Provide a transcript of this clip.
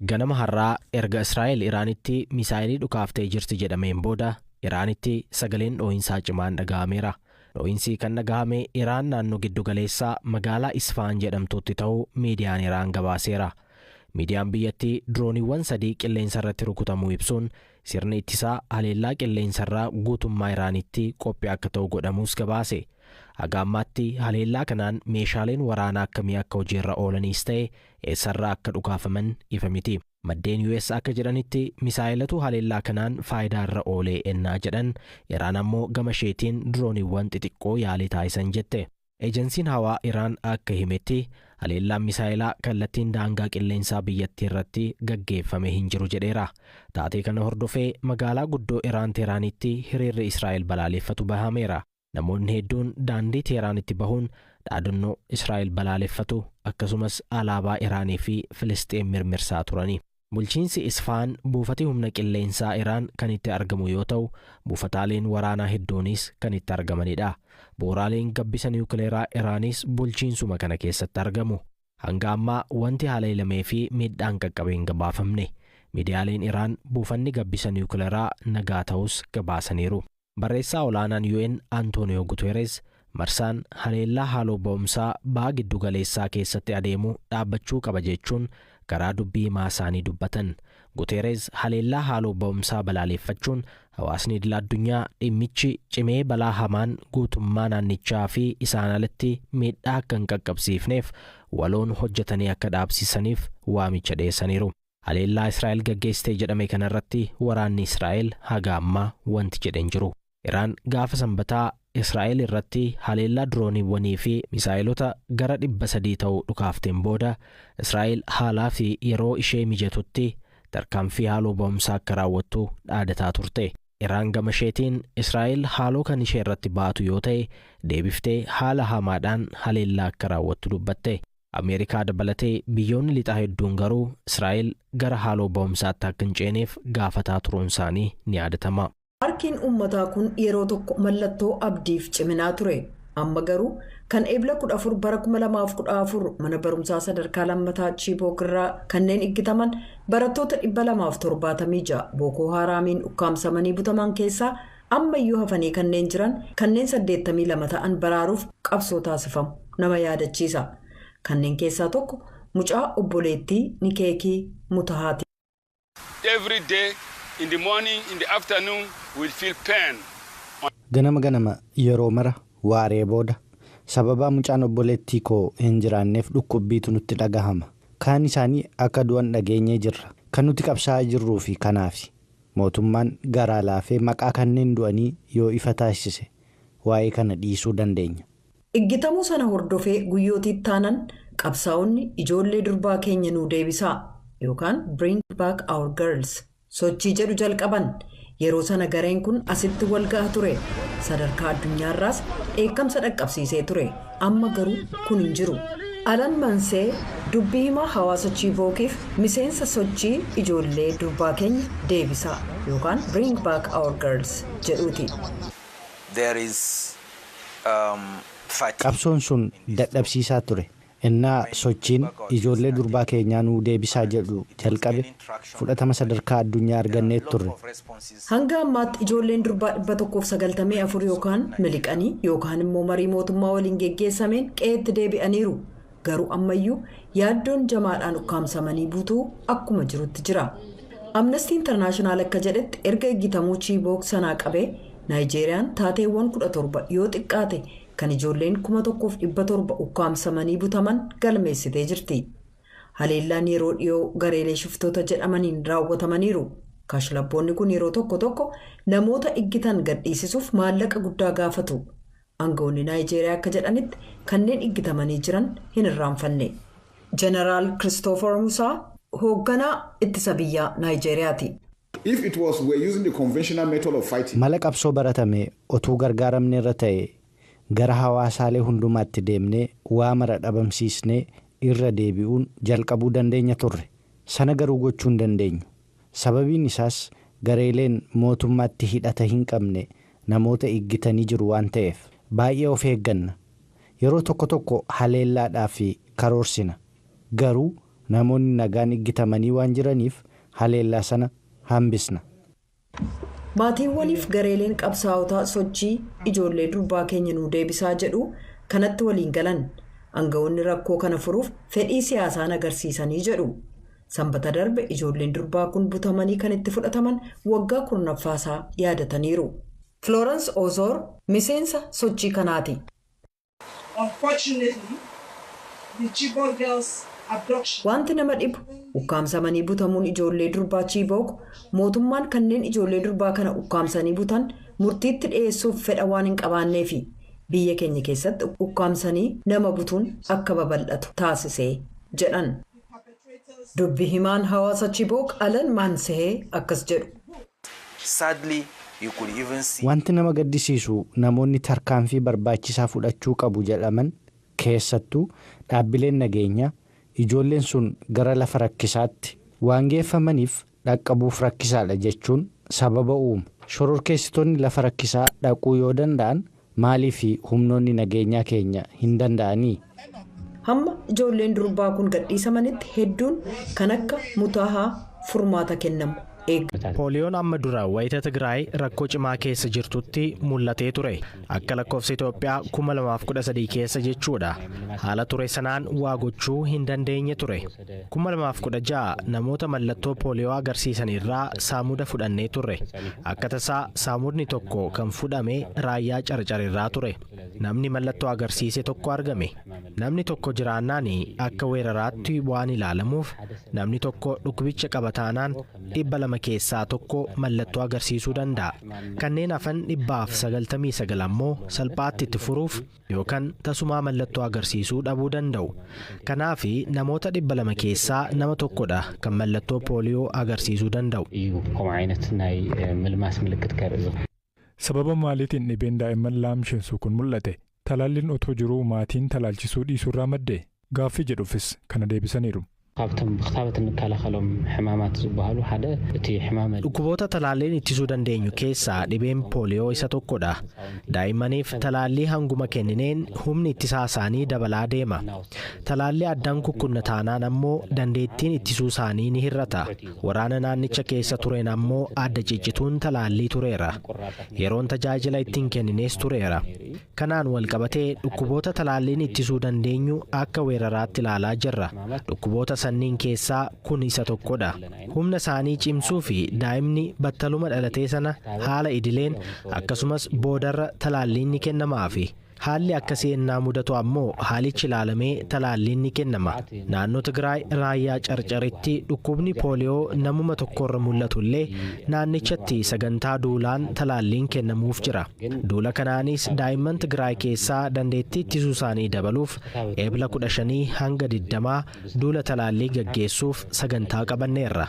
Ganama har'aa erga Israa'el Iraanitti misaayilii dhukaaftee jirti jedhameen booda Iraanitti sagaleen dhoo'insaa cimaan dhaga'ameera. Dhoo'insi kan dhaga'ame Iraan naannoo giddu galeessaa magaalaa Isfaan jedhamtutti ta'uu miidiyaan Iraan gabaaseera. Miidiyaan biyyattii dirooniiwwan 3 qilleensa irratti rukutamuu ibsuun sirni ittisaa haleellaa qilleensarraa guutummaa Iraanitti qophii akka ta'u godhamuus gabaase. Haga ammaatti haleellaa kanaan meeshaaleen waraanaa akkamii akka hojiirra oolaniis ta'e eessarraa akka dhukaafaman ifa miti. Maddeen US akka jedhanitti misaayilatu haleellaa kanaan faayidaa irra oolee ennaa jedhan Iraan ammoo gama isheetiin dirooniiwwan xixiqqoo yaalii taasisan jette. Ejensiin hawaa Iraan akka himetti haleellaan misaayilaa kallattiin daangaa qilleensaa biyyattii irratti gaggeeffame hin jiru jedheera. Taatee kana hordofee magaalaa guddoo Iraan Teeraanitti hiriirri Israa'el balaaleffatu bahameera. Namoonni hedduun daandii Teeraanitti bahuun dhaadannoo Israa'el balaaleffatu akkasumas alaabaa Iraanii fi Filisxeen mirmirsaa turani. Bulchiinsi Isfaan buufata humna qilleensaa Iraan kan itti argamu yoo ta'u, buufataaleen waraanaa hedduunis kan itti argamanidha. Bu'uuraaleen gabbisa niwukileeraa Iraanis bulchiinsuma kana keessatti argamu. Hanga ammaa wanti haleelamee fi miidhaan qaqqabeen gabaafamne. Miidiyaaleen Iraan buufanni gabbisa niwukileeraa nagaa ta'us gabaasaniiru. Barreessaa olaanaan UN Antonio Guterres marsaan haleellaa haaloo ba'umsaa baha giddu galeessaa keessatti adeemu dhaabbachuu qaba jechuun karaa dubbii maasaanii dubbatan. Guterres haleellaa haaloo ba'umsaa balaaleffachuun hawaasni idil addunyaa dhimmichi cimee balaa hamaan guutummaa naannichaa fi isaan alatti miidhaa akka hin qaqqabsiifneef waloon hojjetanii akka dhaabsisaniif waamicha dhiyeessaniiru. Haleellaa Israa'el gaggeessitee jedhame kanarratti waraanni Israa'el haga ammaa wanti jedhen jiru. Iraan gaafa sanbataa Israa'el irratti haleellaa dirooniiwwanii fi misaayilota gara 300 ta'uu dhukaafteen booda Israa'el haalaa fi yeroo ishee mijatutti tarkaanfii haaloo ba'umsaa akka raawwattu dhaadataa turte. Iraan gama isheetiin Israa'el haaloo kan ishee irratti baatu yoo ta'e deebiftee haala hamaadhaan haleellaa akka raawwattu dubbatte. Ameerikaa dabalatee biyyoonni lixaa hedduun garuu Israa'el gara haaloo ba'umsaatti akka hin ceeneef gaafataa turuun isaanii ni yaadatama. Harkiin uummataa kun yeroo tokko mallattoo abdiif ciminaa ture. Amma garuu kan eebla 14 bara 2014 mana barumsaa sadarkaa lammataa Chibok irraa kanneen iggitaman barattoota 276 Booko Haraamiin ukkaamsamanii butaman keessaa ammayyuu hafanii kanneen jiran kanneen 82 ta'an baraaruuf qabsoo taasifamu nama yaadachiisa. Kanneen keessaa tokko mucaa obboleettii Nikeekii Mutahaati. Every day in the morning, in the afternoon, we'll feel pain. Ganama yeroo mara waaree booda sababa mucaan obboleettii koo hin jiraanneef dhukkubbiitu nutti dhagahama. Kaan isaanii akka du'an dhageenyee jirra. Kan nuti qabsaa'aa jirruu fi kanaafi mootummaan garaa laafee maqaa kanneen du'anii yoo ifa taasise waa'ee kana dhiisuu dandeenya. Iggitamuu sana hordofee guyyootii taanan qabsaa'onni ijoollee durbaa keenya nuu deebisaa yookaan bring back our girls sochii jedhu jalqaban. Yeroo sana gareen kun asitti wal ga'a ture. Sadarkaa addunyaarraas dheekkamsa dhaqqabsiisee ture. Amma garuu kun hin jiru. Alan Mansee dubbii himaa hawaasa Chibokiif miseensa sochii ijoollee durbaa keenya deebisaa yookaan bring back our girls jedhuuti. Qabsoon sun dadhabsiisaa ture. Innaa sochiin ijoollee durbaa keenyaa nuu deebisaa jedhu jalqabe fudhatama sadarkaa addunyaa argannee turre. Hanga ammaatti ijoolleen durbaa 194 yookaan miliqanii yookaan immoo marii mootummaa waliin geggeessameen qe'eetti deebi'aniiru. Garuu ammayyuu yaaddoon jamaadhaan ukkaamsamanii buutuu akkuma jirutti jira. Amnesty International akka jedhetti erga iggitamuu Chibok sanaa qabee Naayijeeriyaan taateewwan 17 yoo xiqqaate kan ijoolleen 1700 ukkaamsamanii butaman galmeessitee jirti. Haleellaan yeroo dhiyoo gareelee shiftoota jedhamaniin raawwatamaniiru. Kashlabboonni kun yeroo tokko namoota iggitan gadhiisisuuf maallaqa guddaa gaafatu. Aangawoonni Naayijeeriyaa akka jedhanitti kanneen iggitamanii jiran hin irraanfanne. Jeneraal Christopher Musaa hoogganaa ittisa biyyaa Naayijeeriyaati. Mala qabsoo baratame otuu gargaaramne irra ta'e gara hawaasaalee hundumaatti deemnee waa mara dhabamsiisnee irra deebi'uun jalqabuu dandeenya turre. Sana garuu gochuu hin dandeenyu. Sababiin isaas gareeleen mootummaatti hidhata hin qabne namoota iggitanii jiru waan ta'eef baay'ee of eegganna. Yeroo tokko haleellaadhaaf karoorsina. Garuu namoonni nagaan iggitamanii waan jiraniif haleellaa sana hambisna. Maatiiwwaniif gareeleen qabsaa'otaa sochii ijoollee durbaa keenya nuu deebisaa jedhu kanatti waliin galan aangawoonni rakkoo kana furuuf fedhii siyaasaan agarsiisanii jedhu. Sanbata darbe ijoolleen durbaa kun butamanii kan itti fudhataman waggaa 10ffaasaa yaadataniiru. Florence Ozoor miseensa sochii kanaati. Wanti nama dhibu ukkaamsamanii butamuun ijoollee durbaa Chibok mootummaan kanneen ijoollee durbaa kana ukkaamsanii butan murtiitti dhiyeessuuf fedha waan hin qabaanneefi biyya keenya keessatti ukkaamsanii nama butuun akka babal'atu taasisee jedhan. Dubbi himaan hawaasa Chibok Alan Maansehee akkas jedhu. Wanti nama gaddisiisu namoonni tarkaanfii barbaachisaa fudhachuu qabu jedhaman keessattuu dhaabbileen nageenyaa ijoolleen sun gara lafa rakkisaatti waan geeffamaniif dhaqqabuuf rakkisaadha jechuun sababa uumu. Shororkeessitoonni lafa rakkisaa dhaquu yoo danda'an maaliif humnoonni nageenyaa keenya hin danda'anii? Hamma ijoolleen durbaa kun gadhiisamanitti hedduun kan akka mutaahaa furmaata kennamu. Pooliyoon amma dura wayita Tigraay rakkoo cimaa keessa jirtutti mul'atee ture. Akka lakkoofsa Itoophiyaa 2013 keessa jechuudha. Haala ture sanaan waa gochuu hin dandeenye ture. 2016 namoota mallattoo pooliyoo agarsiisan irraa saamuda fudhannee turre. Akka tasaa saamudni tokko kan fudhame raayyaa Carcar irraa ture. Namni mallattoo agarsiise tokko argame. Namni tokko jiraannaan akka weeraraatti waan ilaalamuuf namni tokko dhukkubicha qabataanaan 200 keessaa tokko mallattoo agarsiisuu danda'a. Kanneen hafan 199 ammoo salphaatti itti furuuf yookaan tasumaa mallattoo agarsiisuu dhabuu danda'u. Kanaaf namoota 200 keessaa nama tokkodha kan mallattoo pooliyoo agarsiisuu danda'u. Sababa maaliitiin dhibeen daa'imman laamsheessuu kun mul'ate? Talaalliin otoo jiruu maatiin talaalchisuu dhiisuurraa madde? Gaaffii jedhuufis kana deebisaniiru. Dhukkuboota talaalliin ittisuu dandeenyu keessaa dhibeen pooliyoo isa tokkodha. Daa'immaniif talaallii hanguma kennineen humni ittisaa isaanii dabalaa deema. Talaallii addaan kukkunna taanaan ammoo dandeettiin ittisuu isaanii ni hir'ata. Waraana naannicha keessa tureen ammoo adda ciccituun talaallii tureera. Yeroon tajaajila ittiin kenninees tureera. Kanaan walqabatee dhukkuboota talaalliin ittisuu dandeenyu akka weeraraatti ilaalaa jirra. Dhukkuboota sanniin keessaa kun isa tokkodha. Humna isaanii cimsuu fi daa'imni battaluma dhalatee sana haala idileen akkasumas boodarra talaalliin ni kennamaafi. Haalli akkasii ennaa mudatu ammoo haalichi ilaalamee talaalliin ni kennama. Naannoo Tigraay raayyaa Carcaritti dhukkubni pooliyoo namuma tokkorra mul'atullee naannichatti sagantaa duulaan talaalliin kennamuuf jira. Duula kanaanis daa'imman Tigraay keessaa dandeettii ittisuu isaanii dabaluuf eebla 15 hanga 20 duula talaallii gaggeessuuf sagantaa qabanneerra.